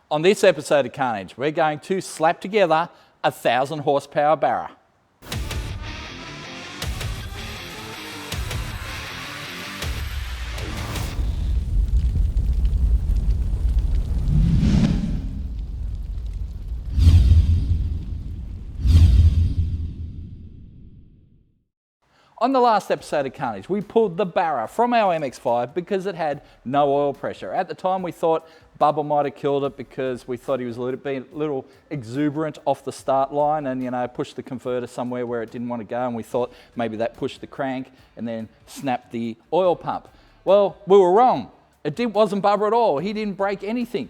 On this episode of Carnage, we're going to slap together a 1,000 horsepower Barra. On the last episode of Carnage, we pulled the Barra from our MX-5 because it had no oil pressure. At the time, we thought Bubba might have killed it because we thought he was a little exuberant off the start line and, you know, pushed the converter somewhere where it didn't want to go, and we thought maybe that pushed the crank and then snapped the oil pump. Well, we were wrong. It wasn't Bubba at all. He didn't break anything.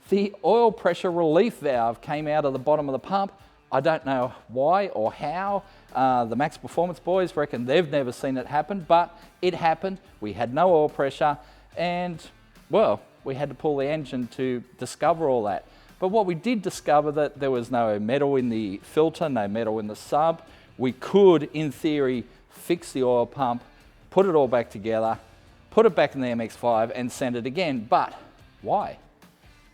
The oil pressure relief valve came out of the bottom of the pump. I don't know why or how. The Max Performance boys reckon they've never seen it happen, but it happened. We had no oil pressure and, well, we had to pull the engine to discover all that. But what we did discover, that there was no metal in the filter, no metal in the sub. We could, in theory, fix the oil pump, put it all back together, put it back in the MX-5 and send it again. But why?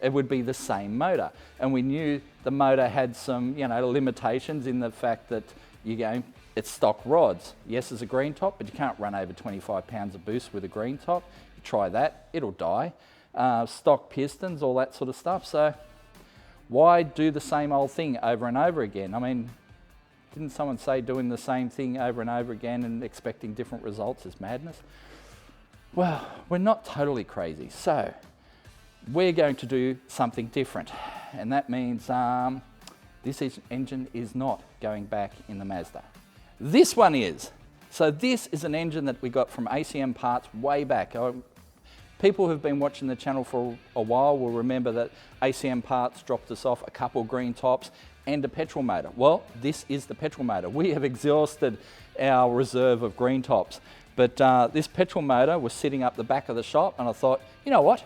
It would be the same motor. And we knew the motor had some, you know, limitations in the fact that it's stock rods. Yes, it's a green top, but you can't run over 25 pounds of boost with a green top. You try that, it'll die. Stock pistons, all that sort of stuff. So why do the same old thing over and over again? I mean, didn't someone say doing the same thing over and over again and expecting different results is madness? Well, we're not totally crazy. So we're going to do something different. And that means this engine is not going back in the Mazda. This one is. So this is an engine that we got from ACM Parts way back. People who've been watching the channel for a while will remember that ACM Parts dropped us off a couple green tops and a petrol motor. Well, this is the petrol motor. We have exhausted our reserve of green tops, but this petrol motor was sitting up the back of the shop, and I thought, you know what?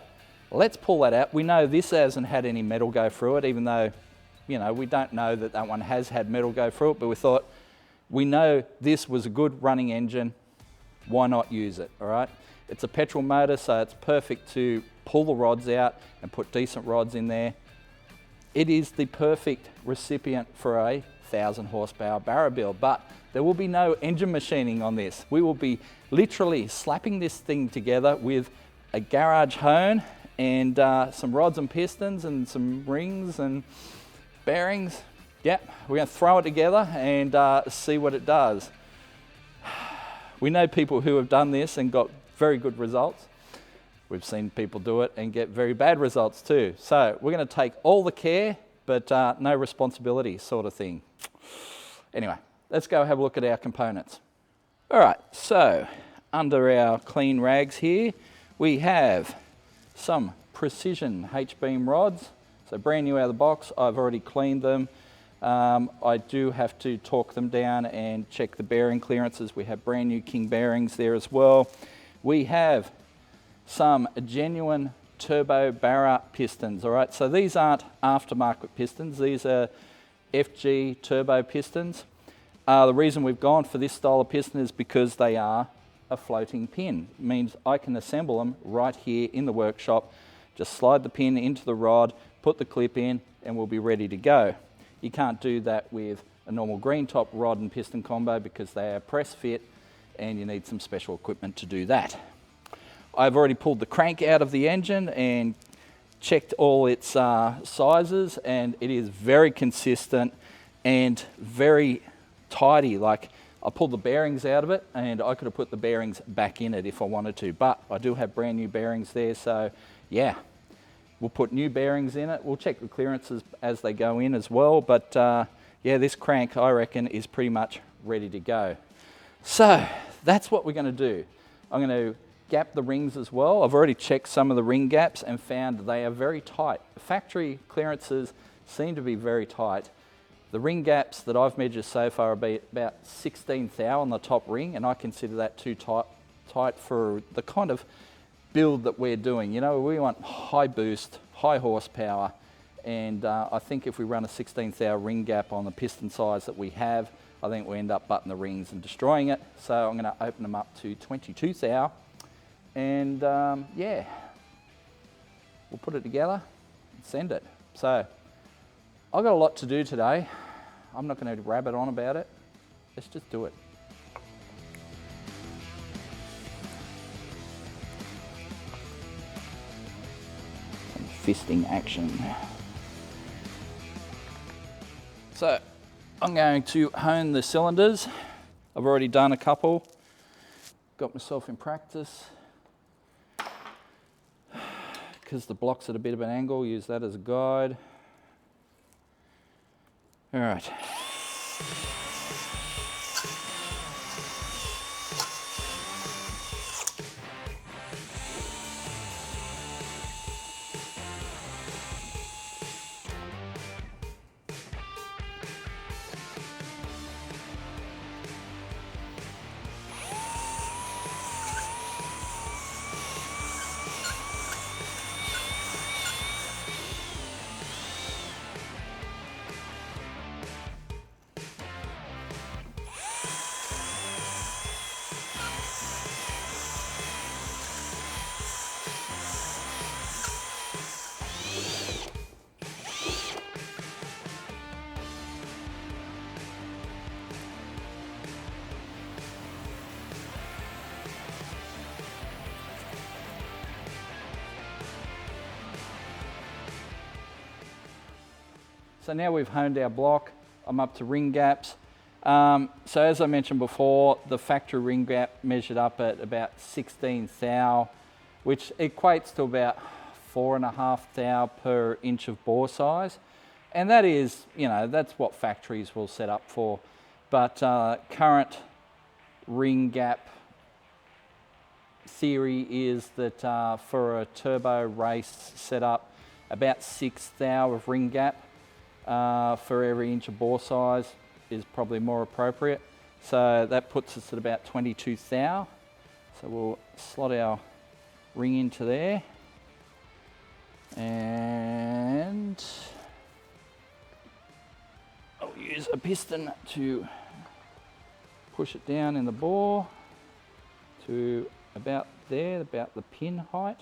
Let's pull that out. We know this hasn't had any metal go through it, even though, you know, we don't know that that one has had metal go through it, but we thought, we know this was a good running engine, why not use it, all right? It's a petrol motor, so it's perfect to pull the rods out and put decent rods in there. It is the perfect recipient for a 1,000 horsepower Barra build, but there will be no engine machining on this. We will be literally slapping this thing together with a garage hone and some rods and pistons and some rings and bearings. Yep, we're going to throw it together and see what it does. We know people who have done this and got very good results. We've seen people do it and get very bad results too. So we're going to take all the care, but no responsibility sort of thing. Anyway, let's go have a look at our components. All right, so under our clean rags here, we have some precision H-beam rods. So brand new out of the box. I've already cleaned them. I do have to torque them down and check the bearing clearances. We have brand new King bearings there as well. We have some genuine turbo Barra pistons, all right? So these aren't aftermarket pistons. These are FG turbo pistons. The reason we've gone for this style of piston is because they are a floating pin. It means I can assemble them right here in the workshop. Just slide the pin into the rod, put the clip in, and we'll be ready to go. You can't do that with a normal green top rod and piston combo because they are press fit and you need some special equipment to do that. I've already pulled the crank out of the engine and checked all its sizes, and it is very consistent and very tidy. Like, I pulled the bearings out of it and I could have put the bearings back in it if I wanted to, but I do have brand new bearings there, so yeah. We'll put new bearings in it. We'll check the clearances as they go in as well, but yeah, this crank, I reckon, is pretty much ready to go. So that's what we're going to do. I'm going to gap the rings as well. I've already checked some of the ring gaps and found they are very tight. The factory clearances seem to be very tight. The ring gaps that I've measured so far are about 16 thou on the top ring, and I consider that too tight for the kind of build that we're doing. You know, we want high boost, high horsepower, and I think if we run a 16 thou ring gap on the piston size that we have, I think we end up butting the rings and destroying it. So I'm going to open them up to 22 thou, and yeah, we'll put it together and send it. So I've got a lot to do today. I'm not going to rabbit on about it. Let's just do it. Some fisting action. So I'm going to hone the cylinders. I've already done a couple. Got myself in practice. Because the block's at a bit of an angle, use that as a guide. All right. So now we've honed our block. I'm up to ring gaps. So as I mentioned before, the factory ring gap measured up at about 16 thou, which equates to about 4.5 thou per inch of bore size. And that is, that's what factories will set up for. But current ring gap theory is that for a turbo race setup, about 6 thou of ring gap for every inch of bore size is probably more appropriate. So that puts us at about 22 thou. So we'll slot our ring into there. And I'll use a piston to push it down in the bore to about there, about the pin height.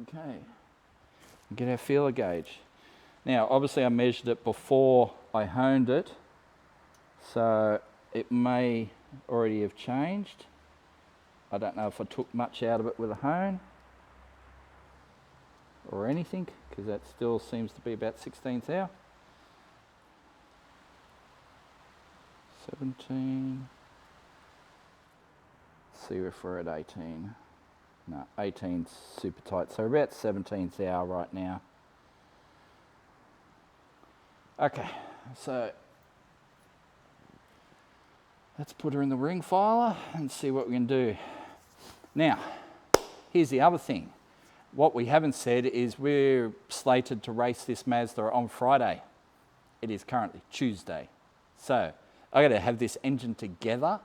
Okay, get our feeler gauge. Now, obviously I measured it before I honed it, so it may already have changed. I don't know if I took much out of it with a hone or anything, because that still seems to be about 16 thou. 17. Let's see if we're at 18. No, 18's super tight, so about 17 thou right now. Okay, so let's put her in the ring filer and see what we can do. Now, here's the other thing. What we haven't said is we're slated to race this Mazda on Friday. It is currently Tuesday. So I gotta have this engine together,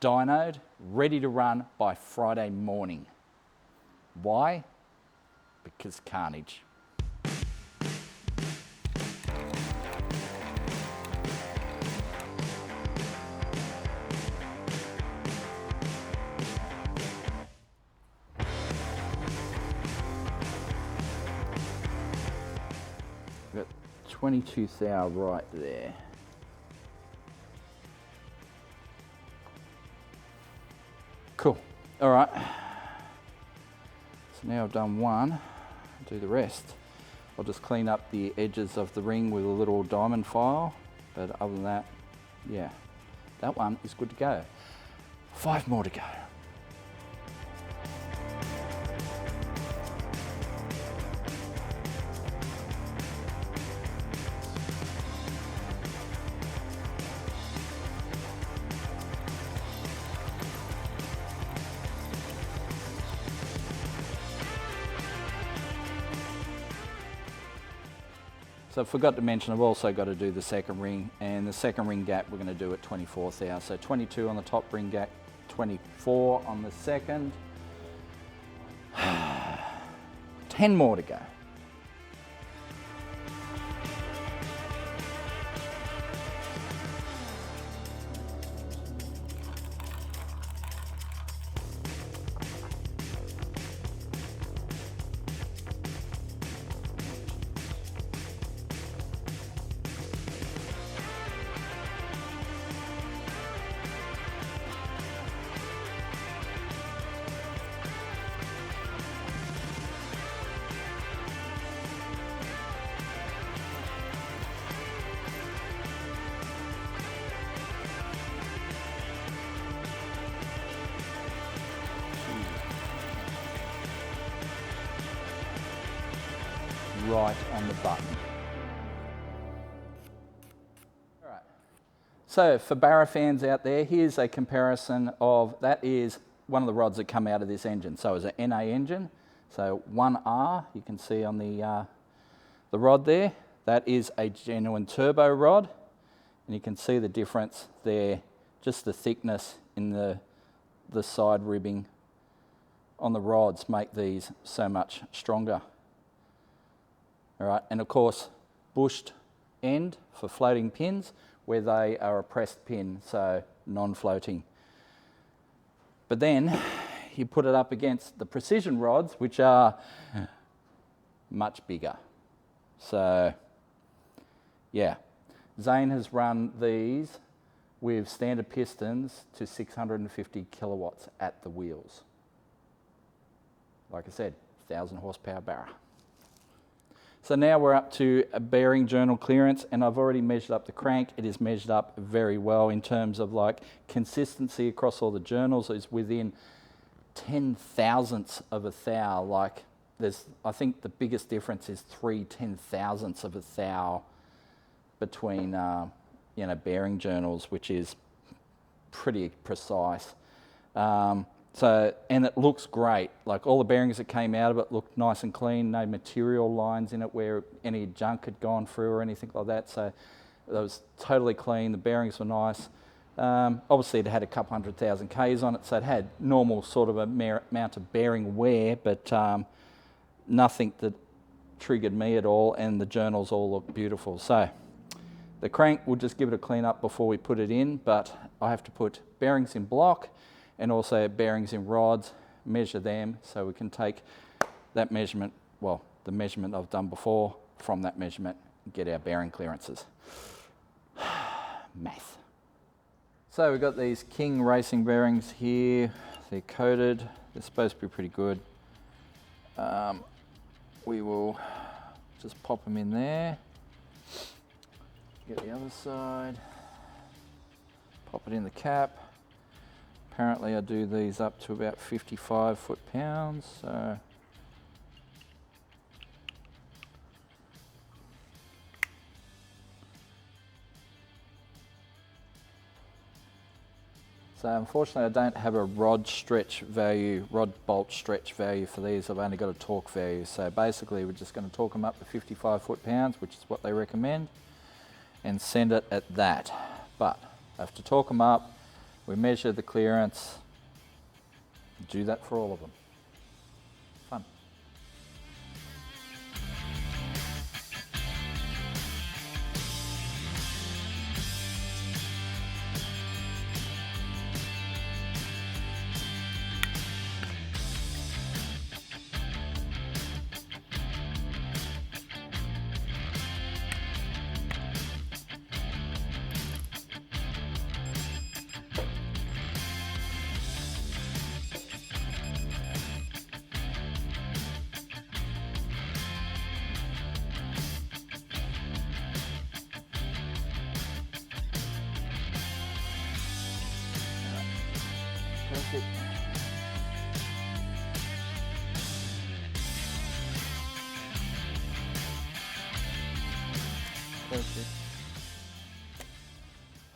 dynoed, ready to run by Friday morning. Why? Because Carnage. Got 22 thou right there. Cool. All right. So now I've done one, I'll do the rest. I'll just clean up the edges of the ring with a little diamond file. But other than that, yeah, that one is good to go. 5 more to go. So I forgot to mention, I've also got to do the second ring, and the second ring gap we're going to do at 24 thou. So 22 on the top ring gap, 24 on the second. 10 more to go. right on the button. All right. So for Barra fans out there, here's a comparison of, that is one of the rods that come out of this engine. So it's an NA engine. So 1R, you can see on the rod there, that is a genuine turbo rod. And you can see the difference there, just the thickness in the side ribbing on the rods make these so much stronger. All right, and of course, bushed end for floating pins, where they are a pressed pin, so non-floating. But then you put it up against the precision rods, which are much bigger. So yeah, Zane has run these with standard pistons to 650 kilowatts at the wheels. Like I said, 1,000 horsepower Barra. So now we're up to a bearing journal clearance, and I've already measured up the crank. It is measured up very well in terms of like consistency across all the journals. Is within 10,000ths of a thou. Like I think the biggest difference is 3 10,000ths of a thou between bearing journals, which is pretty precise. And it looks great. Like all the bearings that came out of it looked nice and clean, no material lines in it where any junk had gone through or anything like that. So it was totally clean. The bearings were nice. Obviously it had a couple 100,000 Ks on it, so it had normal sort of amount of bearing wear, but nothing that triggered me at all, and the journals all look beautiful. So the crank, we'll just give it a clean up before we put it in, but I have to put bearings in block and also bearings in rods, measure them so we can take that measurement, well, the measurement I've done before from that measurement and get our bearing clearances. Math. So we've got these King racing bearings here. They're coated. They're supposed to be pretty good. We will just pop them in there. Get the other side. Pop it in the cap. Apparently I do these up to about 55 foot-pounds, so unfortunately I don't have a rod bolt stretch value for these. I've only got a torque value. So basically we're just going to torque them up to 55 foot-pounds, which is what they recommend, and send it at that. But I have to torque them up. We measure the clearance, do that for all of them. Fun. Perfect. Perfect.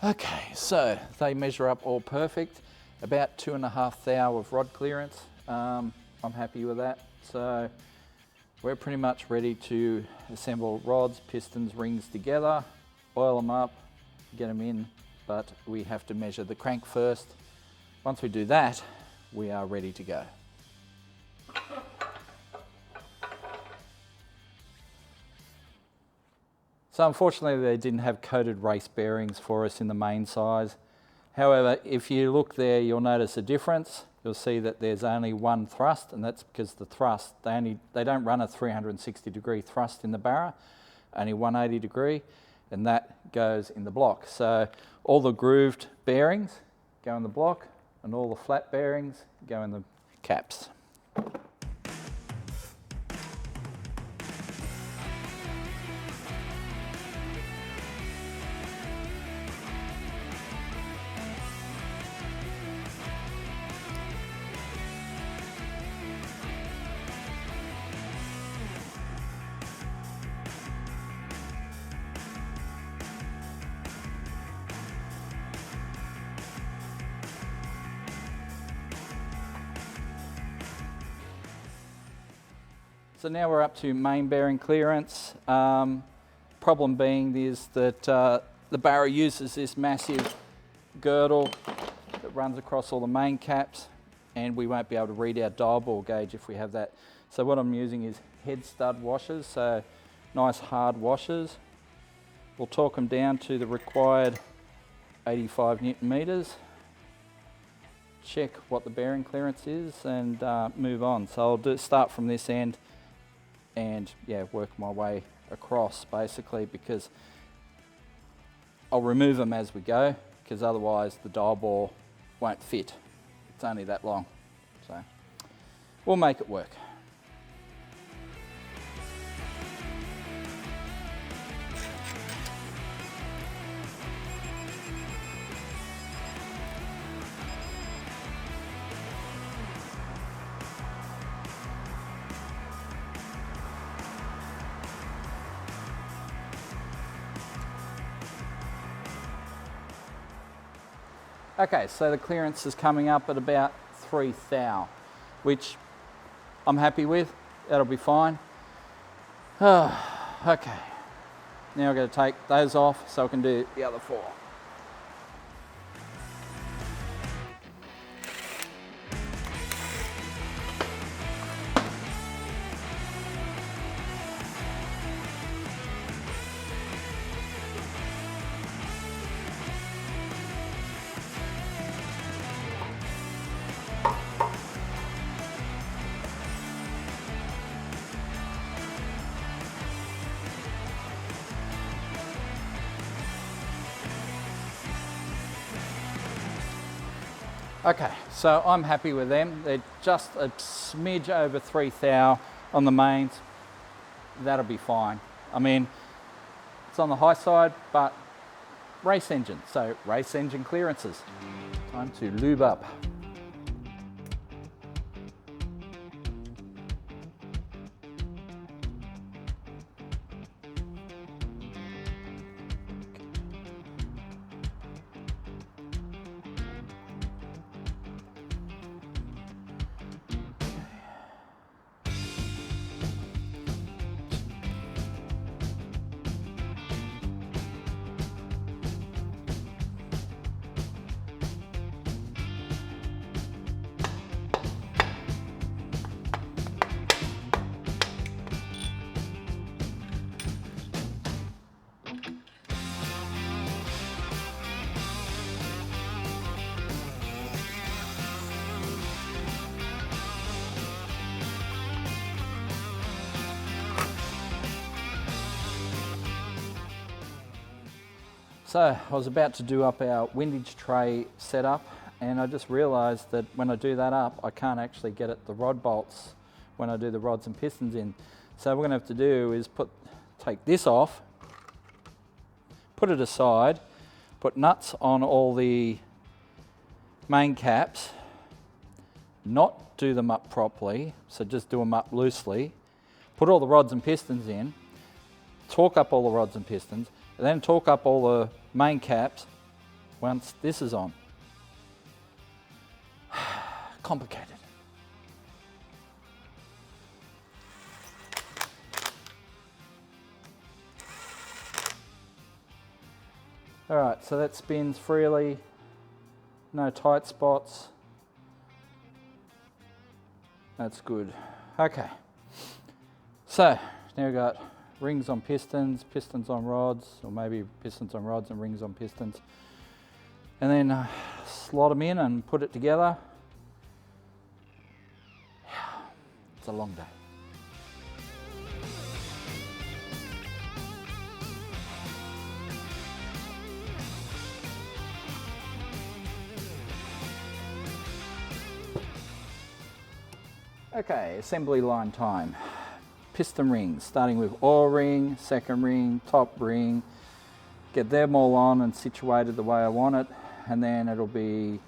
Okay, so they measure up all perfect. About 2.5 thou of rod clearance. I'm happy with that. So we're pretty much ready to assemble rods, pistons, rings together, oil them up, get them in, but we have to measure the crank first. Once we do that, we are ready to go. So unfortunately they didn't have coated race bearings for us in the main size. However, if you look there, you'll notice a difference. You'll see that there's only one thrust, and that's because the thrust, they don't run a 360-degree thrust in the Barra, only 180 degree, and that goes in the block. So all the grooved bearings go in the block, and all the flat bearings go in the caps. So now we're up to main bearing clearance. Problem being is that the Barra uses this massive girdle that runs across all the main caps, and we won't be able to read our dial ball gauge if we have that. So what I'm using is head stud washers, so nice hard washers. We'll torque them down to the required 85 Newton meters. Check what the bearing clearance is and move on. So I'll start from this end and work my way across basically, because I'll remove them as we go, because otherwise the dial ball won't fit. It's only that long, so we'll make it work. Okay, so the clearance is coming up at about 3 thou, which I'm happy with. That'll be fine. Okay, now I've got to take those off so I can do the other 4. Okay, so I'm happy with them. They're just a smidge over 3 thou on the mains. That'll be fine. I mean, it's on the high side, but race engine, so race engine clearances. Time to lube up. So I was about to do up our windage tray setup, and I just realised that when I do that up, I can't actually get at the rod bolts when I do the rods and pistons in. So what we're going to have to do is take this off, put it aside, put nuts on all the main caps, not do them up properly, so just do them up loosely, put all the rods and pistons in, torque up all the rods and pistons, and then torque up all the main caps once this is on. Complicated. All right, so that spins freely, no tight spots. That's good. Okay, so now we've got rings on pistons, pistons on rods, or maybe pistons on rods and rings on pistons. And then slot them in and put it together. It's a long day. Okay, assembly line time. Piston rings, starting with oil ring, second ring, top ring. Get them all on and situated the way I want it, and then it'll be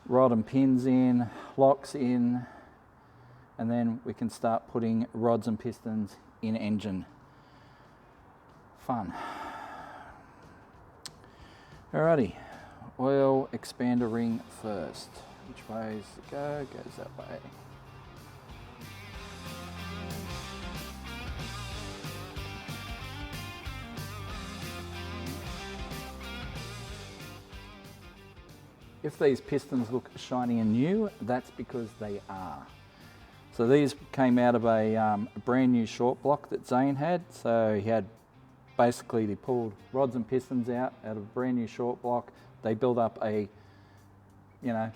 rod and pins in, locks in, and then we can start putting rods and pistons in engine. Fun. Alrighty, oil expander ring first. Which way does it go? Goes that way. If these pistons look shiny and new, that's because they are. So these came out of a brand new short block that Zane had. So he had basically, they pulled rods and pistons out of a brand new short block. They built up a, you know,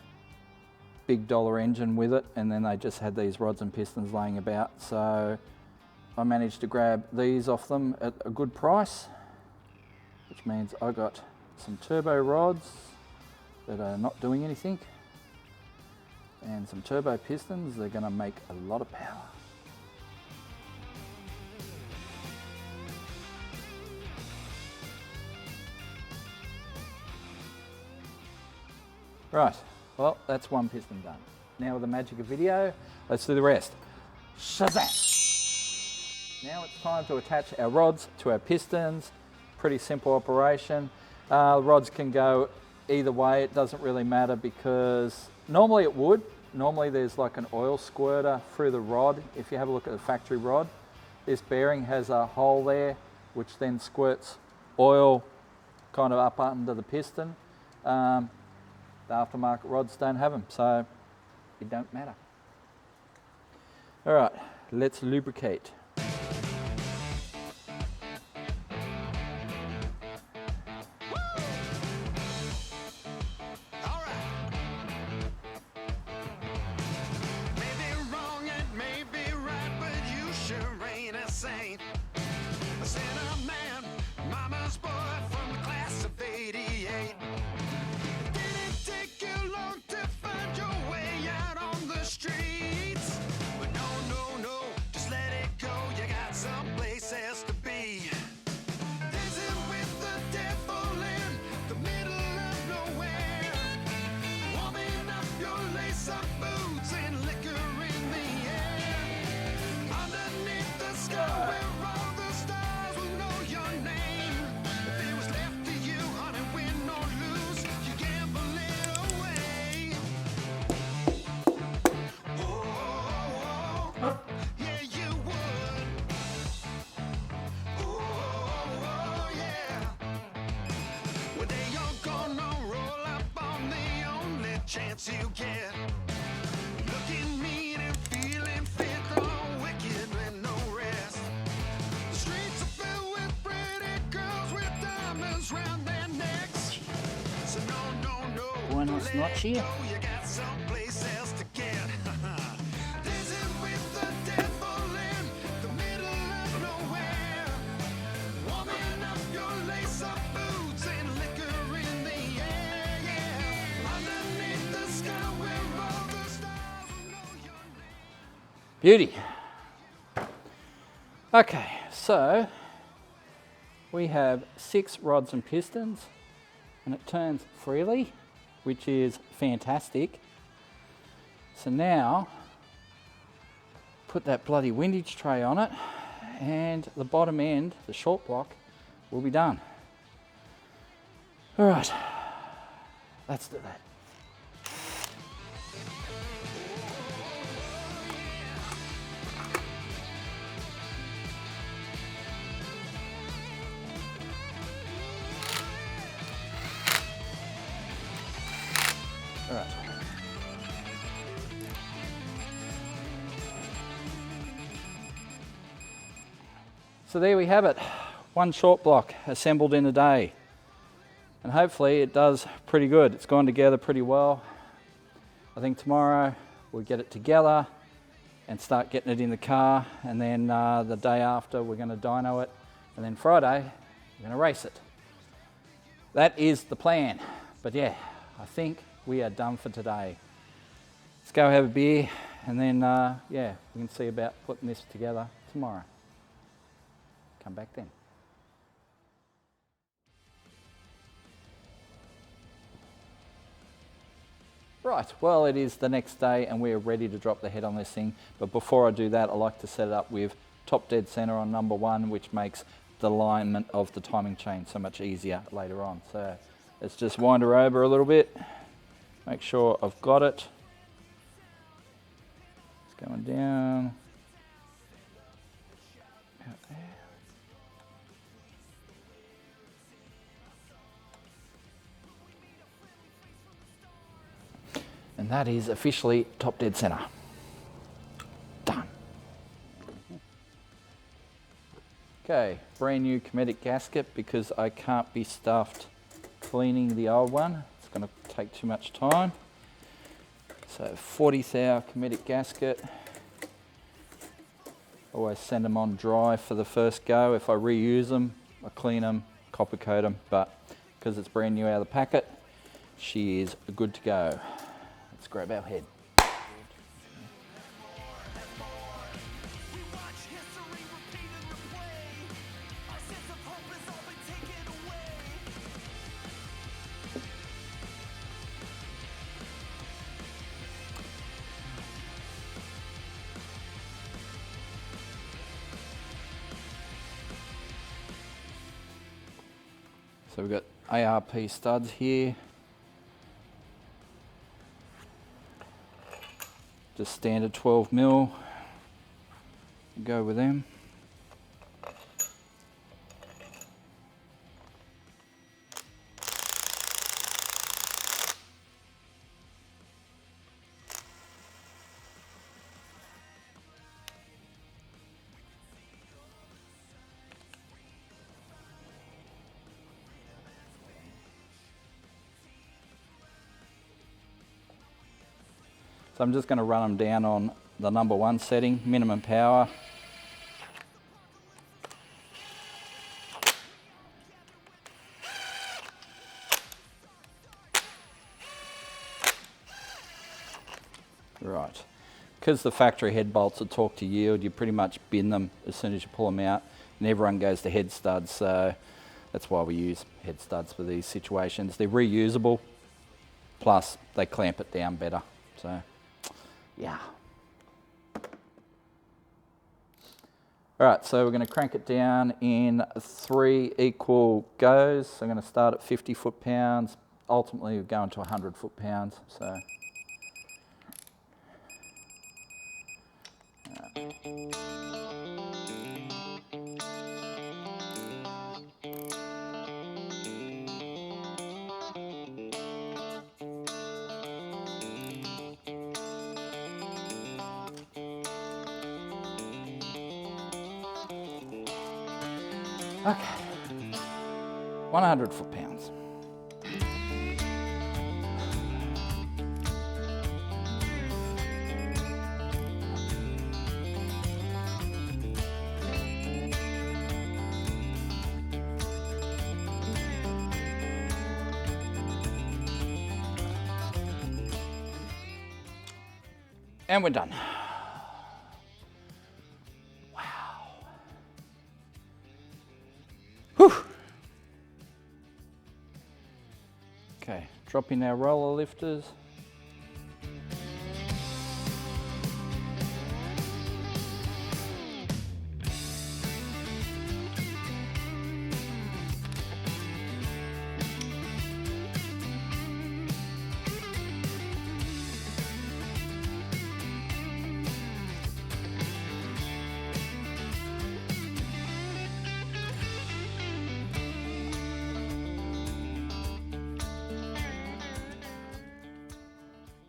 big dollar engine with it, and then they just had these rods and pistons laying about. So I managed to grab these off them at a good price, which means I got some turbo rods that are not doing anything, and some turbo pistons. They're going to make a lot of power. Right, well, that's one piston done. Now with the magic of video, let's do the rest. Shazam! Now it's time to attach our rods to our pistons. Pretty simple operation. Rods can go either way, it doesn't really matter, because normally it would. Normally there's like an oil squirter through the rod. If you have a look at the factory rod, this bearing has a hole there which then squirts oil kind of up under the piston. The aftermarket rods don't have them, so it don't matter. All right, let's lubricate. Chance you get, looking mean and feeling fit, all wicked with no rest. The streets are filled with pretty girls with diamonds round their necks. So no, Buenas noches. you got someplace else to get. Dancing with the devil in the middle of nowhere, warming up your lace-up boots and liquor in the air, yeah. Underneath the sky where all the stars will know your name. Beauty. Okay, so we have 6 rods and pistons, and it turns freely, which is fantastic. So now, put that bloody windage tray on it, and the bottom end, the short block, will be done. All right, let's do that. All right. So there we have it, one short block assembled in a day. And hopefully it does pretty good. It's gone together pretty well. I think tomorrow we'll get it together and start getting it in the car, and then the day after we're going to dyno it, and then Friday we're going to race it. That is the plan. But yeah, I think we are done for today. Let's go have a beer, and then yeah, we can see about putting this together tomorrow. Come back then. Right, well, it is the next day and we're ready to drop the head on this thing. But before I do that, I like to set it up with top dead center on number 1, which makes the alignment of the timing chain so much easier later on. So let's just wind her over a little bit, make sure I've got it. It's going down. Out there. that is officially top dead center. Done. Okay, brand new Comedic gasket because I can't be stuffed cleaning the old one. It's going to take too much time. So 40 thou Comedic gasket. Always send them on dry for the first go. If I reuse them, I clean them, copper coat them, but because it's brand new out of the packet, she is good to go. Let's grab our head. So we've got ARP studs here. Just standard 12 mil. Go with them. So I'm just going to run them down on the number 1 setting, minimum power. Right, because the factory head bolts are torque to yield, you pretty much bin them as soon as you pull them out, and everyone goes to head studs, so that's why we use head studs for these situations. They're reusable, plus they clamp it down better, so yeah. All right, so we're going to crank it down in 3 equal goes. So I'm going to start at 50 foot-pounds. Ultimately, we're going to 100 foot-pounds. So. Okay, 100 foot-pounds. And we're done. Okay, drop in our roller lifters.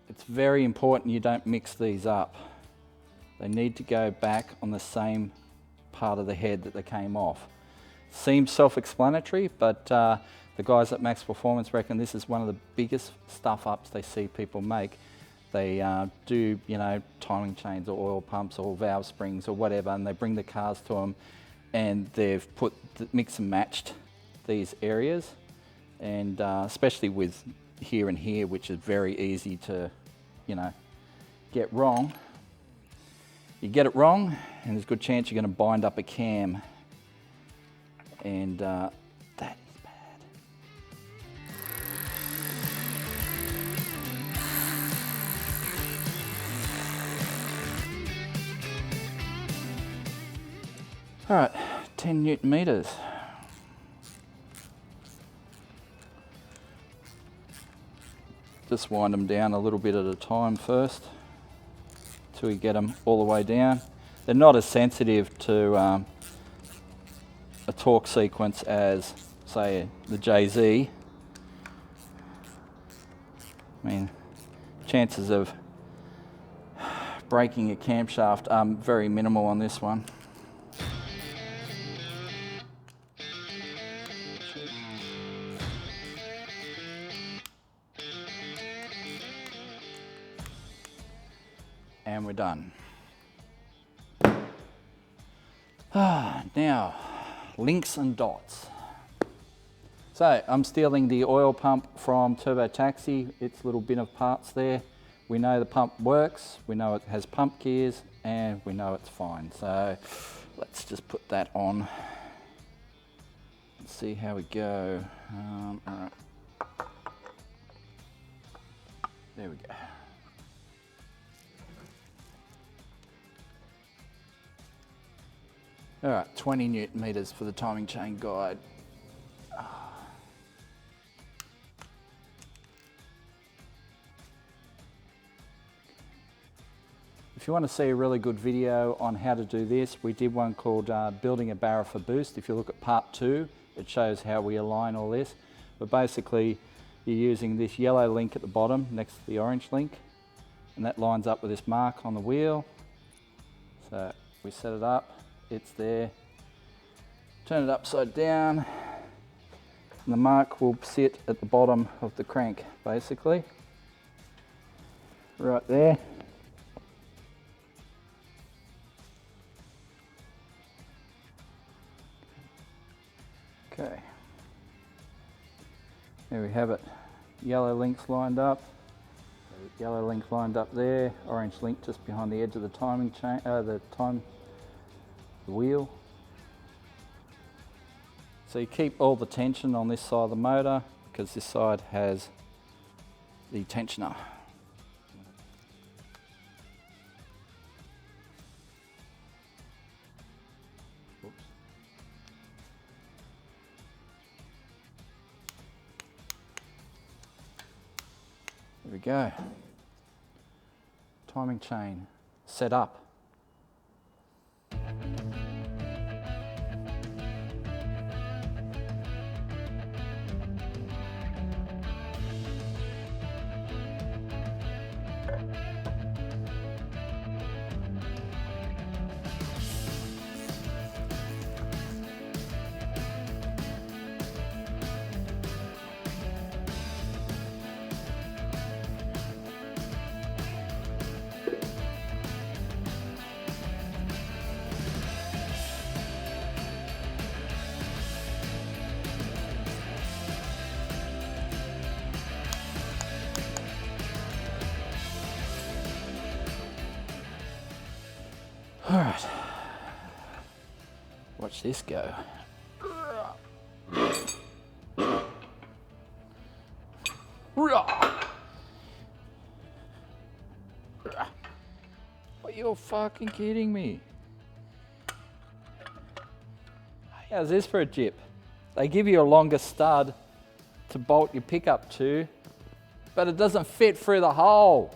It's very important you don't mix these up. They need to go back on the same part of the head that they came off. Seems self-explanatory, but the guys at Max Performance reckon this is one of the biggest stuff-ups they see people make. They do, you know, timing chains or oil pumps or valve springs or whatever, and they bring the cars to them, and they've put mix and matched these areas, and especially with here and here, which is very easy to, you know, get wrong. You get it wrong, and there's a good chance you're going to bind up a cam, and that is bad. All right, 10 Newton meters. Just wind them down a little bit at a time first, till you get them all the way down. They're not as sensitive to a torque sequence as, say, the JZ. I mean, chances of breaking a camshaft are very minimal on this one. And we're done. Now, links and dots. So I'm stealing the oil pump from Turbo Taxi. Its little bin of parts there. We know the pump works, we know it has pump gears, and we know it's fine. So let's just put that on. Let's see how we go. All right. There we go. All right, 20 Newton meters for the timing chain guide. If you want to see a really good video on how to do this, we did one called Building a Barra for Boost. If you look at part 2, it shows how we align all this. But basically, you're using this yellow link at the bottom next to the orange link, and that lines up with this mark on the wheel. So we set it up. It's there. Turn it upside down, and the mark will sit at the bottom of the crank, basically. Right there. Okay. There we have it. Yellow links lined up. Yellow link lined up there. Orange link just behind the edge of the timing chain, the wheel. So you keep all the tension on this side of the motor because this side has the tensioner. Oops. There we go. Timing chain set up. All right, watch this go. Are you fucking kidding me? How's this for a jip? They give you a longer stud to bolt your pickup to, but it doesn't fit through the hole.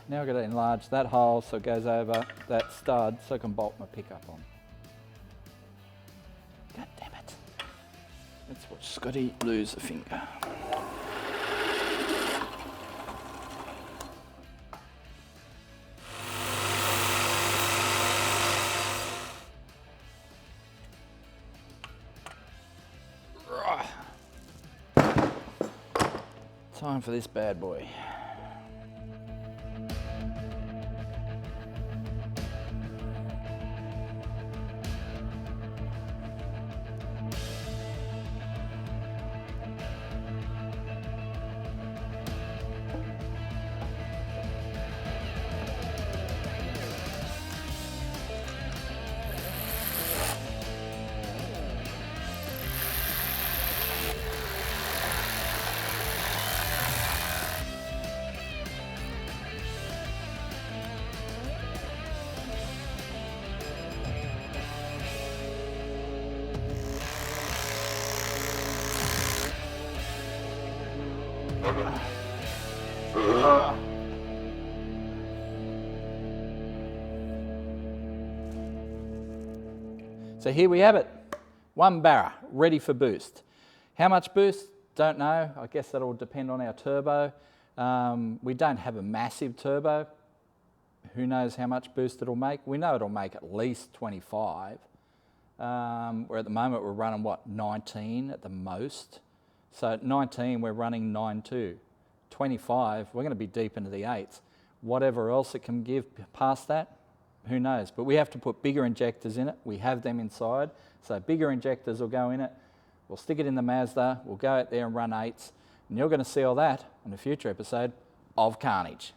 Now I've got to enlarge that hole so it goes over that stud so I can bolt my pickup on. God damn it. Let's watch Scotty lose a finger. Time for this bad boy. So here we have it, one Barra ready for boost. How much boost? Don't know. I guess that'll depend on our turbo. We don't have a massive turbo. Who knows how much boost it'll make? We know it'll make at least 25. Where at the moment we're running, what, 19 at the most? So at 19, we're running 9.2. 25, we're going to be deep into the eights. Whatever else it can give past that, who knows? But we have to put bigger injectors in it. We have them inside. So bigger injectors will go in it. We'll stick it in the Mazda. We'll go out there and run eights. And you're going to see all that in a future episode of Carnage.